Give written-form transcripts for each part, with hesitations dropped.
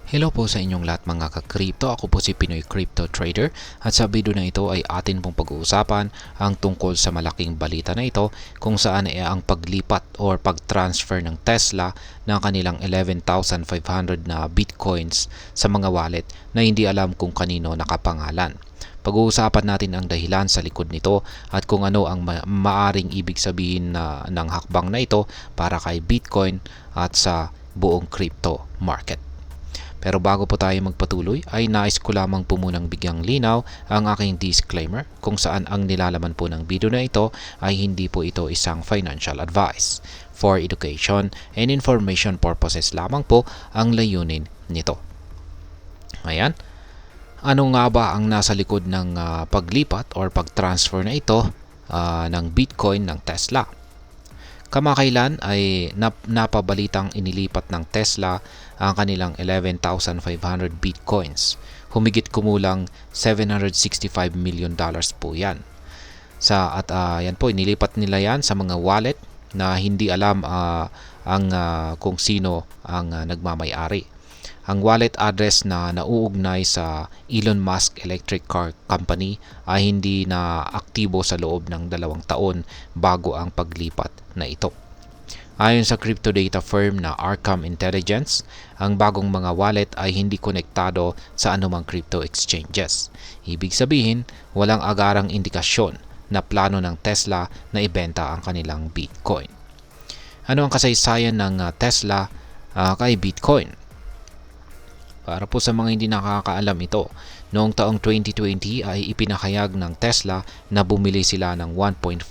Hello po sa inyong lahat mga ka-crypto. Ako po si Pinoy Crypto Trader at sa video na ito ay atin pong pag-uusapan ang tungkol sa malaking balita na ito kung saan ang paglipat or pag-transfer ng Tesla ng kanilang 11,500 na bitcoins sa mga wallet na hindi alam kung kanino nakapangalan. Pag-uusapan natin ang dahilan sa likod nito at kung ano ang maaring ibig sabihin ng hakbang na ito para kay Bitcoin at sa buong crypto market. Pero bago po tayo magpatuloy ay nais ko lamang po munang bigyang linaw ang aking disclaimer kung saan ang nilalaman po ng video na ito ay hindi po ito isang financial advice. For education and information purposes lamang po ang layunin nito. Ayan. Ano nga ba ang nasa likod ng paglipat or pag-transfer na ito ng Bitcoin ng Tesla? Kamakailan ay napabalitang inilipat ng Tesla ang kanilang 11,500 bitcoins. Humigit kumulang $765 million po yan. Yan po, inilipat nila yan sa mga wallet na hindi alam kung sino ang nagmamay-ari. Ang wallet address na nauugnay sa Elon Musk Electric Car Company ay hindi na aktibo sa loob ng 2 taon bago ang paglipat na ito. Ayon sa crypto data firm na Arkham Intelligence, ang bagong mga wallet ay hindi konektado sa anumang crypto exchanges. Ibig sabihin, walang agarang indikasyon na plano ng Tesla na ibenta ang kanilang Bitcoin. Ano ang kasaysayan ng Tesla kay Bitcoin? Para po sa mga hindi nakakaalam ito, noong taong 2020 ay ipinahayag ng Tesla na bumili sila ng $1.5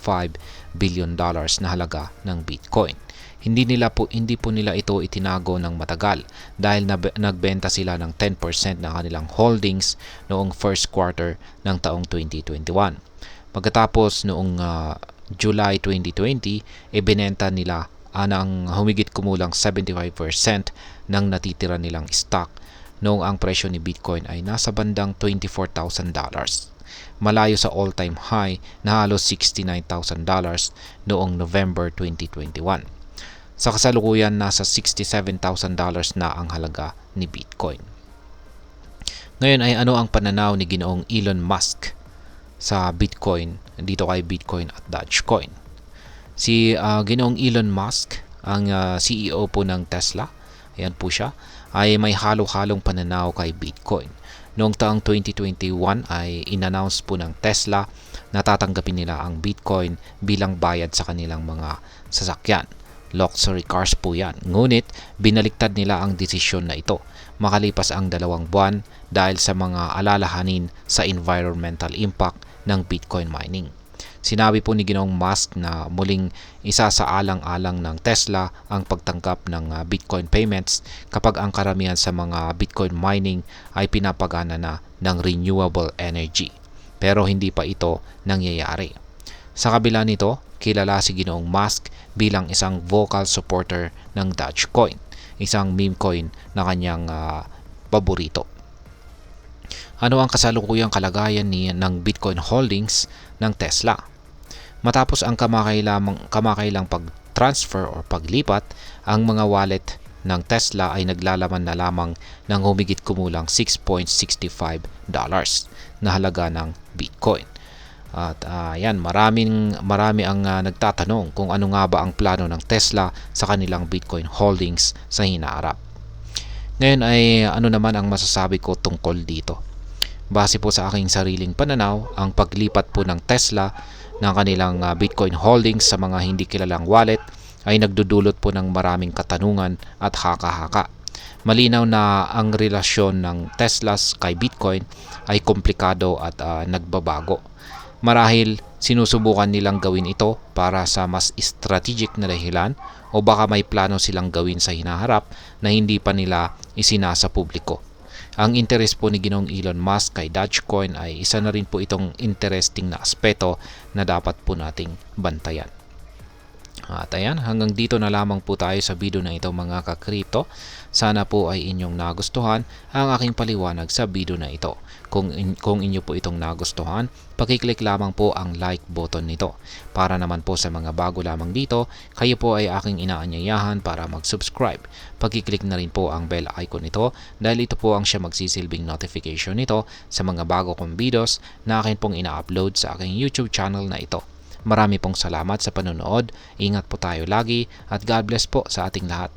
billion na halaga ng Bitcoin. Hindi po nila ito itinago ng matagal dahil nagbenta sila ng 10% ng kanilang holdings noong first quarter ng taong 2021. Pagkatapos noong July 2020, ibinenta nila ng humigit kumulang 75% ng natitira nilang stock noong ang presyo ni Bitcoin ay nasa bandang $24,000. Malayo sa all-time high na halos $69,000 noong November 2021. Sa kasalukuyan, nasa $67,000 na ang halaga ni Bitcoin. Ngayon ay ano ang pananaw ni Ginoong Elon Musk sa Bitcoin, dito kay Bitcoin at Dogecoin? Si Ginoong Elon Musk, ang CEO po ng Tesla, ayan po siya, ay may halo-halong pananaw kay Bitcoin. Noong taong 2021 ay in-announce po ng Tesla na tatanggapin nila ang Bitcoin bilang bayad sa kanilang mga sasakyan. Luxury cars po yan. Ngunit binaliktad nila ang desisyon na ito makalipas ang 2 buwan dahil sa mga alalahanin sa environmental impact ng Bitcoin mining. Sinabi po ni Ginoong Musk na muling isa sa alang-alang ng Tesla ang pagtanggap ng Bitcoin payments kapag ang karamihan sa mga Bitcoin mining ay pinapagana na ng renewable energy. Pero hindi pa ito nangyayari. Sa kabila nito, kilala si Ginoong Musk bilang isang vocal supporter ng Dogecoin, isang meme coin na kanyang paborito. Ano ang kasalukuyang kalagayan ng Bitcoin holdings ng Tesla? Matapos ang kamakailang pag-transfer o paglipat, ang mga wallet ng Tesla ay naglalaman na lamang ng humigit kumulang $6.65 na halaga ng Bitcoin. At marami ang nagtatanong kung ano nga ba ang plano ng Tesla sa kanilang Bitcoin holdings sa hinaharap. Ngayon ay ano naman ang masasabi ko tungkol dito? Base po sa aking sariling pananaw, ang paglipat po ng Tesla ng kanilang Bitcoin holdings sa mga hindi kilalang wallet ay nagdudulot po ng maraming katanungan at haka-haka. Malinaw na ang relasyon ng Tesla kay Bitcoin ay komplikado at nagbabago. Marahil sinusubukan nilang gawin ito para sa mas strategic na dahilan o baka may plano silang gawin sa hinaharap na hindi pa nila isinasa publiko. Ang interest po ni Ginoong Elon Musk kay Dogecoin ay isa na rin po itong interesting na aspeto na dapat po nating bantayan. At ayan, hanggang dito na lamang po tayo sa video na ito mga ka-crypto. Sana po ay inyong nagustuhan ang aking paliwanag sa video na ito. Kung inyo po itong nagustuhan, pakiclick lamang po ang like button nito. Para naman po sa mga bago lamang dito, kayo po ay aking inaanyayahan para mag-subscribe. Pakiclick na rin po ang bell icon nito dahil ito po ang siya magsisilbing notification nito sa mga bago kong videos na akin pong ina-upload sa aking YouTube channel na ito. Marami pong salamat sa panonood, ingat po tayo lagi at God bless po sa ating lahat.